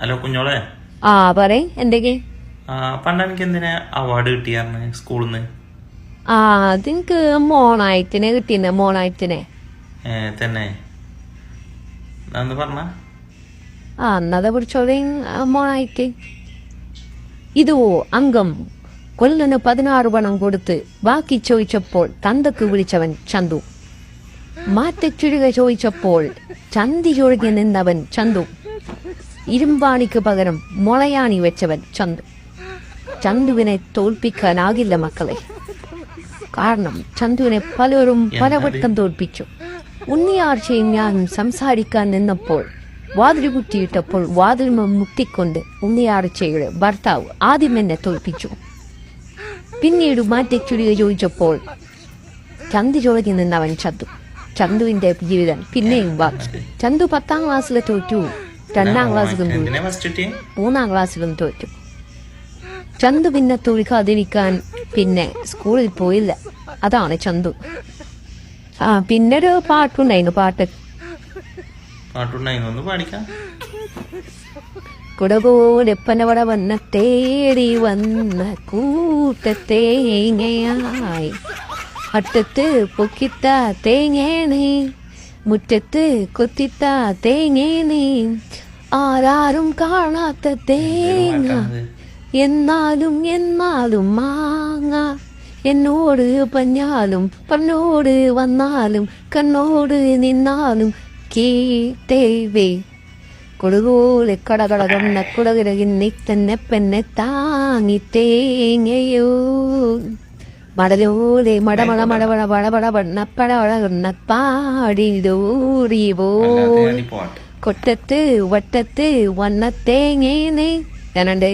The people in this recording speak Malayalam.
ഹലോ കുഞ്ഞോളെ. പറയ് എന്തൊക്കെ. പണ്ട് എനിക്ക് എന്തിനാ അവാർഡ് കിട്ടിയാർന്ന് സ്കൂളിന്ന്? അതെനിക്ക് മോണായത്തിനെ കിട്ടിയെന്നെ. മോണായത്തിനെ തന്നെ എന്ന് പറഞ്ഞ അന്നതെ പിടിച്ചോളെ. മോണായിട്ട് ഇതോ അംഗം കൊല്ലന് 16 പണം കൊടുത്ത് ബാക്കി ചോദിച്ചപ്പോൾ തന്തക്ക് വിളിച്ചവൻ ചന്തു. മാറ്റച്ചുരുക ചോദിച്ചപ്പോൾ ചന്തി ചൊഴുകി നിന്നവൻ ചന്തു. ഇരുമ്പാണിക്ക് പകരം മുളയാണി വെച്ചവൻ ചന്തു. ചന്തുവിനെ തോൽപ്പിക്കാനാകില്ല മക്കളെ. കാരണം ചന്തുവിനെ പലരും പലവട്ടം തോൽപ്പിച്ചു. ഉണ്ണിയാഴ്ചയും ഞാനും സംസാരിക്കാൻ നിന്നപ്പോൾ വാതിൽ കുറ്റിയിട്ടപ്പോൾ വാതിൽ മുട്ടിക്കൊണ്ട് ഉണ്ണിയാഴ്ചയുടെ ഭർത്താവ് ആദ്യം എന്നെ തോൽപ്പിച്ചു. പിന്നീട് മാറ്റച്ചുരുക ചോദിച്ചപ്പോൾ ചന്തി ചൊളകി നിന്നവൻ ചന്തു. ചന്തുവിന്റെ ജീവിതം പിന്നെയും ബാക്കി. ചന്തു 10ാം ക്ലാസ്സിൽ തോറ്റു, 2ാം ക്ലാസ്സിലും തോറ്റു, 3ാം ക്ലാസ്സിലും തോറ്റു. ചന്തു പിന്നെ തോൽക്കാതിരിക്കാൻ പിന്നെ സ്കൂളിൽ പോയില്ല. അതാണ് ചന്തു. പിന്നൊരു പാട്ടുണ്ടായിരുന്നു. പാട്ടുണ്ടായിരുന്നു, പാടിക്കാം. കുടപോലെപ്പനവട വന്ന തേടി വന്ന കൂട്ടത്തേങ്ങയായി അട്ടത്ത് പൊക്കിത്ത തേങ്ങേണേ മുറ്റത്ത് കൊത്തിത്ത തേങ്ങേണേ ആരാരും കാണാത്ത തേങ്ങ എന്നാലും എന്നാലും മാങ്ങ എന്നോട് പറഞ്ഞാലും പറഞ്ഞോട് വന്നാലും കണ്ണോട് നിന്നാലും കേട്ടേവേ കൊടുകൂലെ കടകടകന്ന കുടകിരകിന്നി തന്നെ പെന്നെ താങ്ങി തേങ്ങയോ മടലോലെ മടമള മടവള വളവള വണ്ണപ്പടവള പാടിതോറിവോ കൊട്ടത്ത് വട്ടത്ത് വണ്ണ തേങ്ങേനെ ഞാനുണ്ട്.